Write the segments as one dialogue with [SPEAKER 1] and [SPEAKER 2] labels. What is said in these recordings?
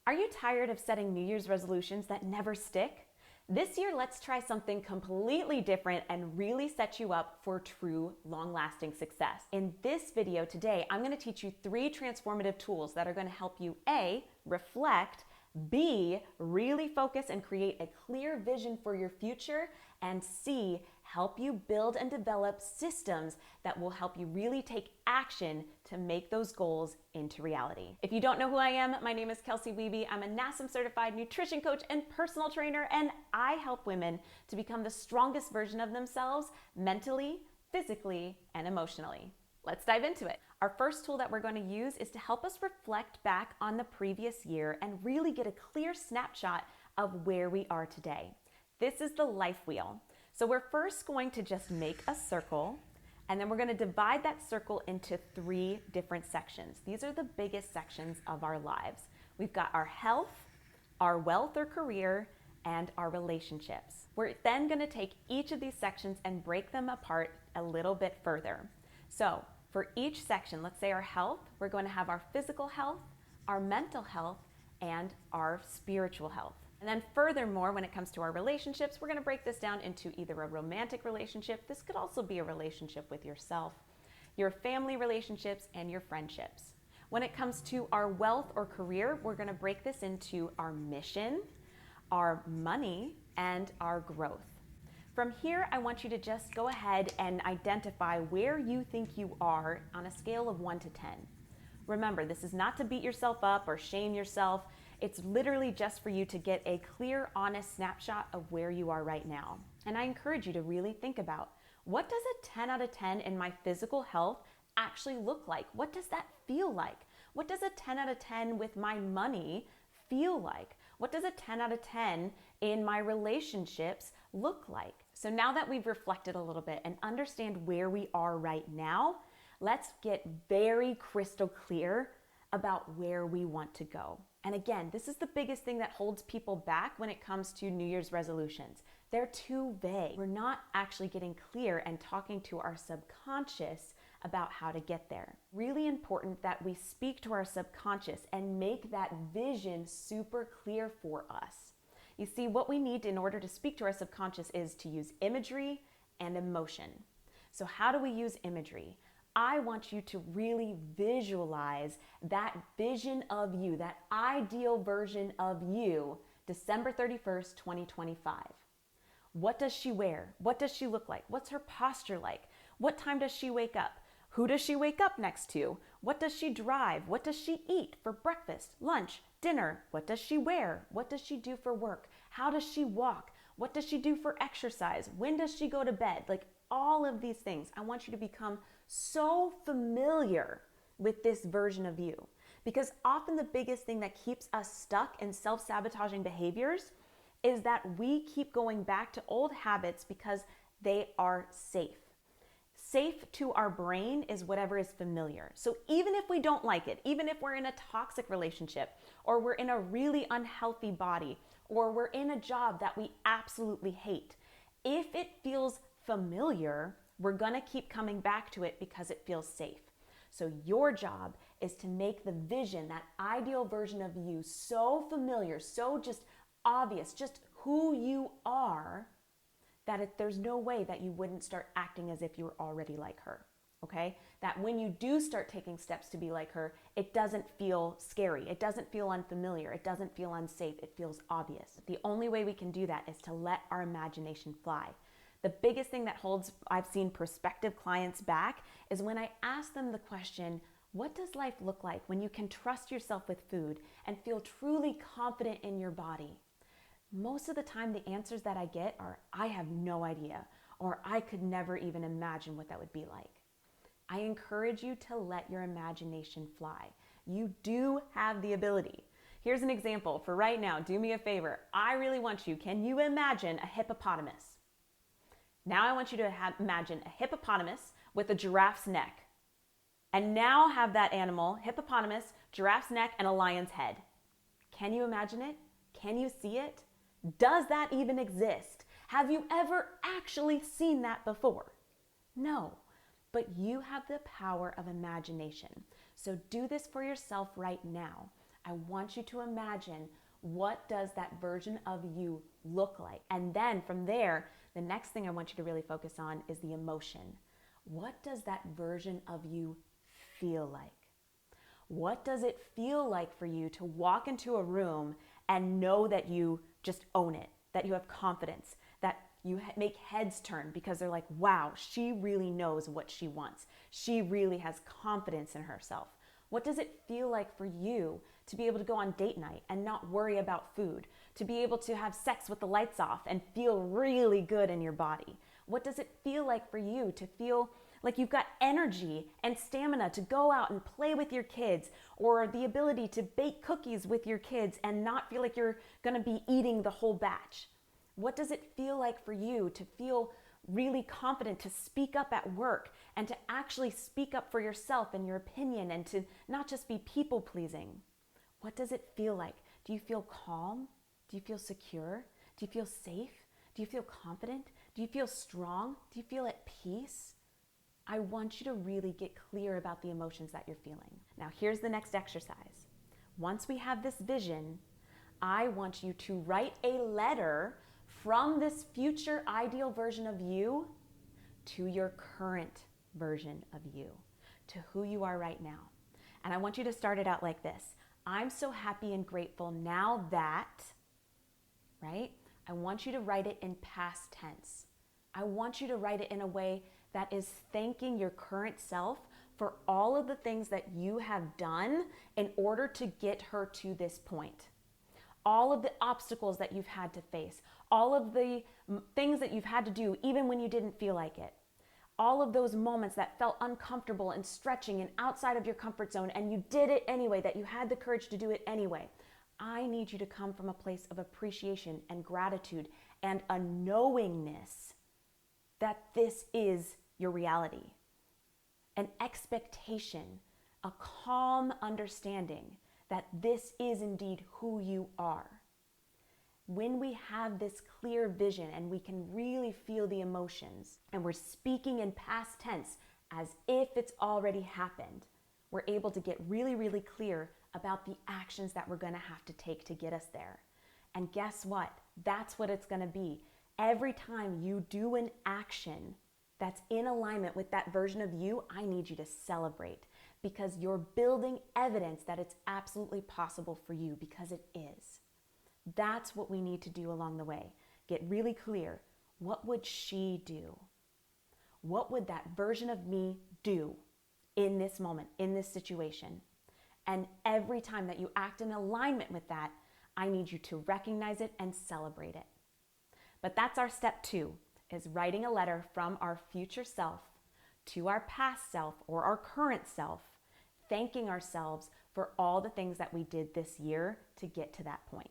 [SPEAKER 1] Are you tired of setting New Year's resolutions that never stick? This year, let's try something completely different and really set you up for true, long-lasting success. In this video today, I'm going to teach you 3 transformative tools that are going to help you A, reflect, B, really focus and create a clear vision for your future, and C, help you build and develop systems that will help you really take action to make those goals into reality. If you don't know who I am, my name is Kelsey Wiebe. I'm a NASM certified nutrition coach and personal trainer, and I help women to become the strongest version of themselves mentally, physically, and emotionally. Let's dive into it. Our first tool that we're going to use is to help us reflect back on the previous year and really get a clear snapshot of where we are today. This is the life wheel. So we're first going to just make a circle, and then we're going to divide that circle into 3 different sections. These are the biggest sections of our lives. We've got our health, our wealth or career, and our relationships. We're then going to take each of these sections and break them apart a little bit further. So for each section, let's say our health, we're going to have our physical health, our mental health, and our spiritual health. And then furthermore, when it comes to our relationships, we're going to break this down into either a romantic relationship, this could also be a relationship with yourself, your family relationships, and your friendships. When it comes to our wealth or career, we're going to break this into our mission, our money, and our growth. From here, I want you to just go ahead and identify where you think you are on a scale of 1 to 10. Remember, this is not to beat yourself up or shame yourself. It's literally just for you to get a clear, honest snapshot of where you are right now. And I encourage you to really think about, what does a 10 out of 10 in my physical health actually look like? What does that feel like? What does a 10 out of 10 with my money feel like? What does a 10 out of 10 in my relationships look like? So now that we've reflected a little bit and understand where we are right now, let's get very crystal clear about where we want to go. And again, this is the biggest thing that holds people back when it comes to New Year's resolutions. They're too vague. We're not actually getting clear and talking to our subconscious about how to get there. Really important that we speak to our subconscious and make that vision super clear for us. You see, what we need in order to speak to our subconscious is to use imagery and emotion. So how do we use imagery? I want you to really visualize that vision of you, that ideal version of you, December 31st, 2025. What does she wear? What does she look like? What's her posture like? What time does she wake up? Who does she wake up next to? What does she drive? What does she eat for breakfast, lunch, dinner? What does she wear? What does she do for work? How does she walk? What does she do for exercise? When does she go to bed? Like all of these things, I want you to become so familiar with this version of you. Because often the biggest thing that keeps us stuck in self-sabotaging behaviors is that we keep going back to old habits because they are safe. Safe to our brain is whatever is familiar. So even if we don't like it, even if we're in a toxic relationship, or we're in a really unhealthy body, or we're in a job that we absolutely hate, if it feels familiar, we're gonna keep coming back to it because it feels safe. So your job is to make the vision, that ideal version of you, so familiar, so just obvious, just who you are, that there's no way that you wouldn't start acting as if you were already like her, okay? That when you do start taking steps to be like her, it doesn't feel scary, it doesn't feel unfamiliar, it doesn't feel unsafe, it feels obvious. The only way we can do that is to let our imagination fly. The biggest thing that holds, I've seen prospective clients back, is when I ask them the question, what does life look like when you can trust yourself with food and feel truly confident in your body? Most of the time, the answers that I get are, I have no idea, or I could never even imagine what that would be like. I encourage you to let your imagination fly. You do have the ability. Here's an example for right now. Do me a favor. I really want you, can you imagine a hippopotamus? Now I want you to imagine a hippopotamus with a giraffe's neck. And now have that animal, hippopotamus, giraffe's neck, and a lion's head. Can you imagine it? Can you see it? Does that even exist? Have you ever actually seen that before? No, but you have the power of imagination. So do this for yourself right now. I want you to imagine, what does that version of you look like? And then from there, the next thing I want you to really focus on is the emotion. What does that version of you feel like? What does it feel like for you to walk into a room and know that you just own it, that you have confidence, that you make heads turn because they're like, wow, she really knows what she wants. She really has confidence in herself. What does it feel like for you to be able to go on date night and not worry about food, to be able to have sex with the lights off and feel really good in your body? What does it feel like for you to feel like you've got energy and stamina to go out and play with your kids, or the ability to bake cookies with your kids and not feel like you're gonna be eating the whole batch? What does it feel like for you to feel really confident to speak up at work and to actually speak up for yourself and your opinion and to not just be people pleasing? What does it feel like? Do you feel calm? Do you feel secure? Do you feel safe? Do you feel confident? Do you feel strong? Do you feel at peace? I want you to really get clear about the emotions that you're feeling. Now, here's the next exercise. Once we have this vision, I want you to write a letter from this future ideal version of you to your current version of you, to who you are right now. And I want you to start it out like this. I'm so happy and grateful now that, right? I want you to write it in past tense. I want you to write it in a way that is thanking your current self for all of the things that you have done in order to get her to this point. All of the obstacles that you've had to face, all of the things that you've had to do even when you didn't feel like it. All of those moments that felt uncomfortable and stretching and outside of your comfort zone, and you did it anyway, that you had the courage to do it anyway. I need you to come from a place of appreciation and gratitude and a knowingness that this is your reality. An expectation, a calm understanding that this is indeed who you are. When we have this clear vision and we can really feel the emotions and we're speaking in past tense as if it's already happened, we're able to get really, really clear about the actions that we're going to have to take to get us there. And guess what? That's what it's going to be. Every time you do an action that's in alignment with that version of you, I need you to celebrate, because you're building evidence that it's absolutely possible for you, because it is. That's what we need to do along the way. Get really clear. What would she do? What would that version of me do in this moment, in this situation? And every time that you act in alignment with that, I need you to recognize it and celebrate it. But that's our step 2, is writing a letter from our future self to our past self or our current self, thanking ourselves for all the things that we did this year to get to that point.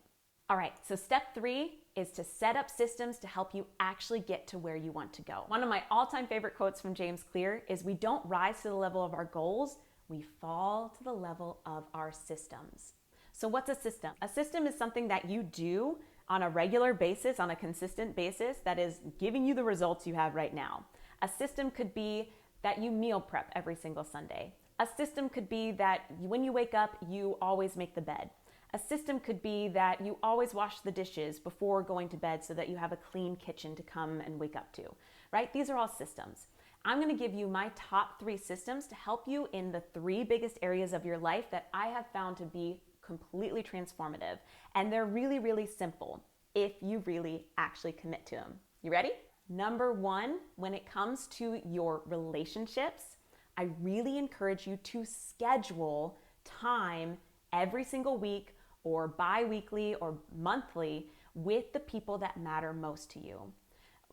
[SPEAKER 1] All right, so step 3 is to set up systems to help you actually get to where you want to go. One of my all-time favorite quotes from James Clear is, "We don't rise to the level of our goals, we fall to the level of our systems." So what's a system? A system is something that you do on a regular basis, on a consistent basis, that is giving you the results you have right now. A system could be that you meal prep every single Sunday. A system could be that when you wake up, you always make the bed. A system could be that you always wash the dishes before going to bed so that you have a clean kitchen to come and wake up to, right? These are all systems. I'm going to give you my top 3 systems to help you in the 3 biggest areas of your life that I have found to be completely transformative. And they're really, really simple if you really actually commit to them. You ready? Number 1, when it comes to your relationships, I really encourage you to schedule time every single week or bi-weekly or monthly with the people that matter most to you.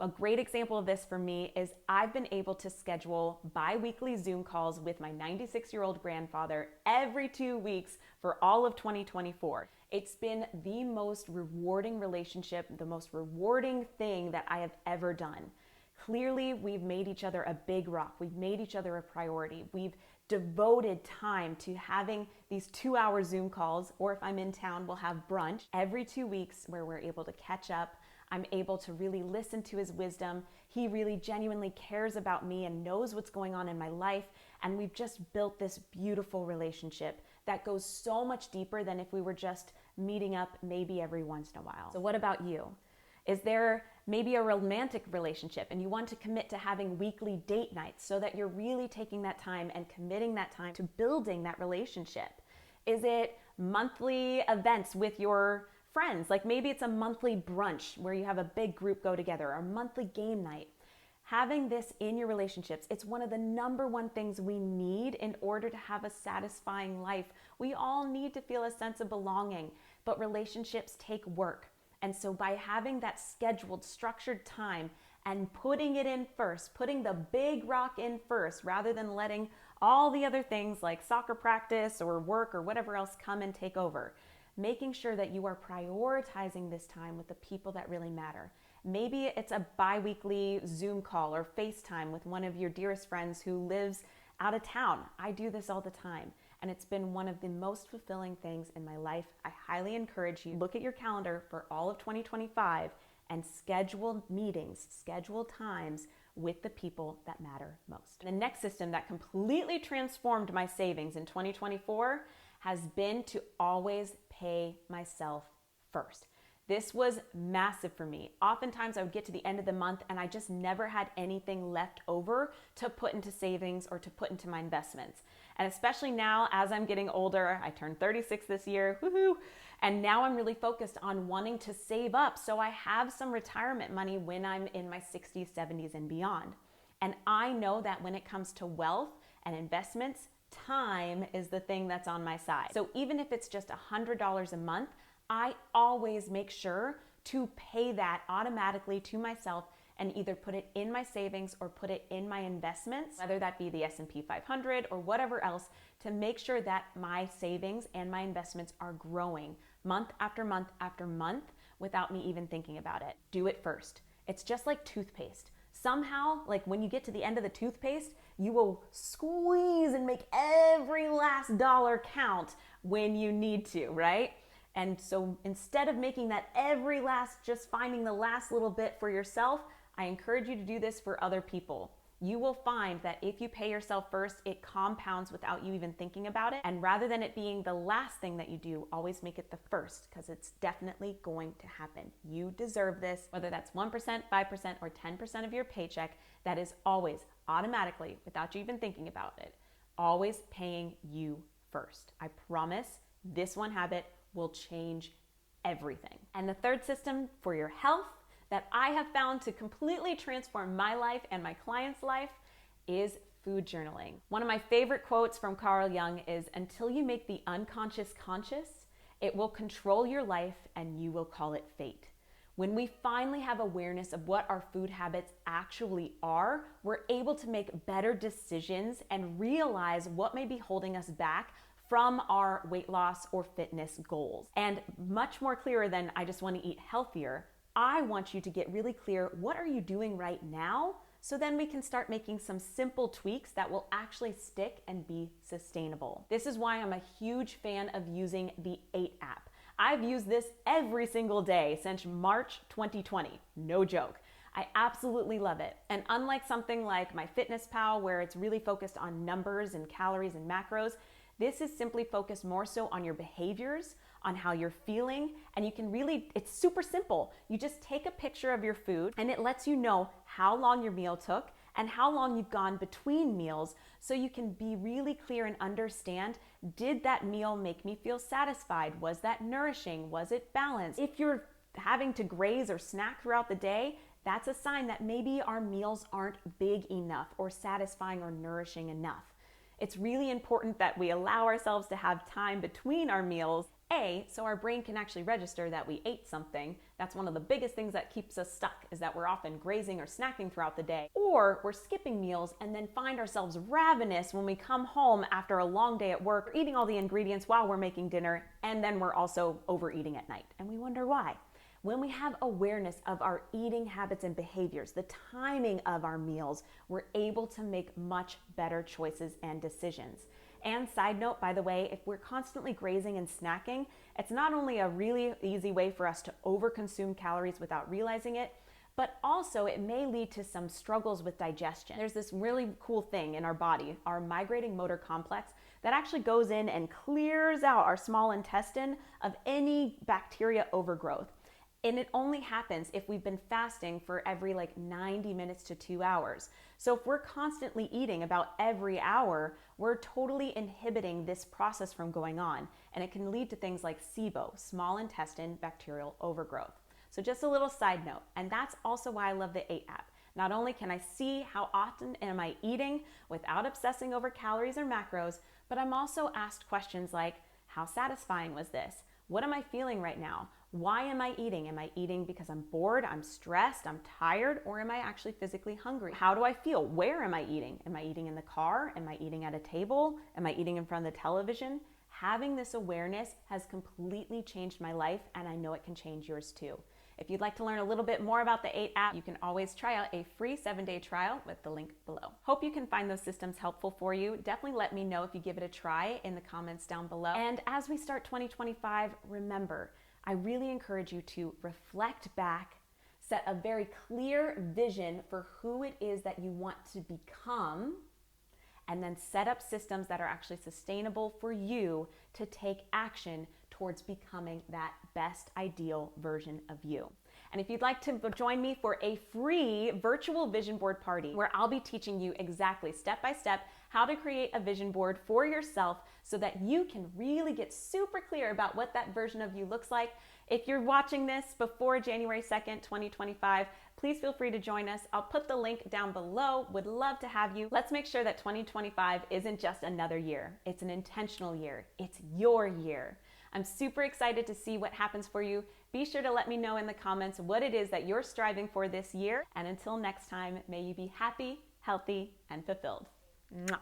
[SPEAKER 1] A great example of this for me is I've been able to schedule bi-weekly Zoom calls with my 96-year-old grandfather every 2 weeks for all of 2024. It's been the most rewarding relationship, the most rewarding thing that I have ever done. Clearly, we've made each other a big rock. We've made each other a priority. We've devoted time to having these 2-hour Zoom calls, or if I'm in town, we'll have brunch every 2 weeks where we're able to catch up. I'm able to really listen to his wisdom. He really genuinely cares about me and knows what's going on in my life. And we've just built this beautiful relationship that goes so much deeper than if we were just meeting up maybe every once in a while. So what about you? Is there maybe a romantic relationship and you want to commit to having weekly date nights so that you're really taking that time and committing that time to building that relationship? Is it monthly events with your friends? Like maybe it's a monthly brunch where you have a big group go together, or a monthly game night. Having this in your relationships, it's one of the number one things we need in order to have a satisfying life. We all need to feel a sense of belonging, but relationships take work. And so by having that scheduled, structured time and putting it in first, putting the big rock in first, rather than letting all the other things like soccer practice or work or whatever else come and take over, making sure that you are prioritizing this time with the people that really matter. Maybe it's a bi-weekly Zoom call or FaceTime with one of your dearest friends who lives out of town. I do this all the time, and it's been one of the most fulfilling things in my life. I highly encourage you, look at your calendar for all of 2025 and schedule meetings, schedule times with the people that matter most. The next system that completely transformed my savings in 2024 has been to always pay myself first. This was massive for me. Oftentimes I would get to the end of the month and I just never had anything left over to put into savings or to put into my investments. And especially now as I'm getting older, I turned 36 this year, woohoo! And now I'm really focused on wanting to save up so I have some retirement money when I'm in my 60s, 70s, and beyond. And I know that when it comes to wealth and investments, time is the thing that's on my side. So even if it's just $100 a month, I always make sure to pay that automatically to myself and either put it in my savings or put it in my investments, whether that be the S&P 500 or whatever else, to make sure that my savings and my investments are growing month after month after month without me even thinking about it. Do it first. It's just like toothpaste. Somehow, like when you get to the end of the toothpaste, you will squeeze and make every last dollar count when you need to, right? And so instead of making that every last, just finding the last little bit for yourself, I encourage you to do this for other people. You will find that if you pay yourself first, it compounds without you even thinking about it. And rather than it being the last thing that you do, always make it the first, because it's definitely going to happen. You deserve this, whether that's 1%, 5%, or 10% of your paycheck. That is always automatically, without you even thinking about it, always paying you first. I promise this one habit will change everything. And the third system for your health that I have found to completely transform my life and my clients' life is food journaling. One of my favorite quotes from Carl Jung is, "Until you make the unconscious conscious, it will control your life and you will call it fate." When we finally have awareness of what our food habits actually are, we're able to make better decisions and realize what may be holding us back from our weight loss or fitness goals. And much more clearer than I just want to eat healthier, I want you to get really clear, what are you doing right now? So then we can start making some simple tweaks that will actually stick and be sustainable. This is why I'm a huge fan of using the 8 app. I've used this every single day since March 2020, no joke. I absolutely love it. And unlike something like MyFitnessPal, where it's really focused on numbers and calories and macros, this is simply focused more so on your behaviors, on how you're feeling, and you can really, it's super simple. You just take a picture of your food and it lets you know how long your meal took and how long you've gone between meals, so you can be really clear and understand, did that meal make me feel satisfied? Was that nourishing? Was it balanced? If you're having to graze or snack throughout the day, that's a sign that maybe our meals aren't big enough or satisfying or nourishing enough. It's really important that we allow ourselves to have time between our meals, so our brain can actually register that we ate something. That's one of the biggest things that keeps us stuck, is that we're often grazing or snacking throughout the day. Or we're skipping meals and then find ourselves ravenous when we come home after a long day at work, eating all the ingredients while we're making dinner, and then we're also overeating at night. And we wonder why. When we have awareness of our eating habits and behaviors, the timing of our meals, we're able to make much better choices and decisions. And side note, by the way, if we're constantly grazing and snacking, it's not only a really easy way for us to overconsume calories without realizing it, but also it may lead to some struggles with digestion. There's this really cool thing in our body, our migrating motor complex, that actually goes in and clears out our small intestine of any bacteria overgrowth. And it only happens if we've been fasting for every 90 minutes to 2 hours. So if we're constantly eating about every hour, we're totally inhibiting this process from going on. And it can lead to things like SIBO, small intestine bacterial overgrowth. So just a little side note, and that's also why I love the 8 app. Not only can I see how often am I eating without obsessing over calories or macros, but I'm also asked questions like, how satisfying was this? What am I feeling right now? Why am I eating? Am I eating because I'm bored, I'm stressed, I'm tired, or am I actually physically hungry? How do I feel? Where am I eating? Am I eating in the car? Am I eating at a table? Am I eating in front of the television? Having this awareness has completely changed my life, and I know it can change yours too. If you'd like to learn a little bit more about the 8 app, you can always try out a free 7-day trial with the link below. Hope you can find those systems helpful for you. Definitely let me know if you give it a try in the comments down below. And as we start 2025, remember, I really encourage you to reflect back, set a very clear vision for who it is that you want to become, and then set up systems that are actually sustainable for you to take action towards becoming that best ideal version of you. And if you'd like to join me for a free virtual vision board party where I'll be teaching you exactly step by step how to create a vision board for yourself so that you can really get super clear about what that version of you looks like. If you're watching this before January 2nd, 2025, please feel free to join us. I'll put the link down below. Would love to have you. Let's make sure that 2025 isn't just another year. It's an intentional year. It's your year. I'm super excited to see what happens for you. Be sure to let me know in the comments what it is that you're striving for this year. And until next time, may you be happy, healthy, and fulfilled. Mwah.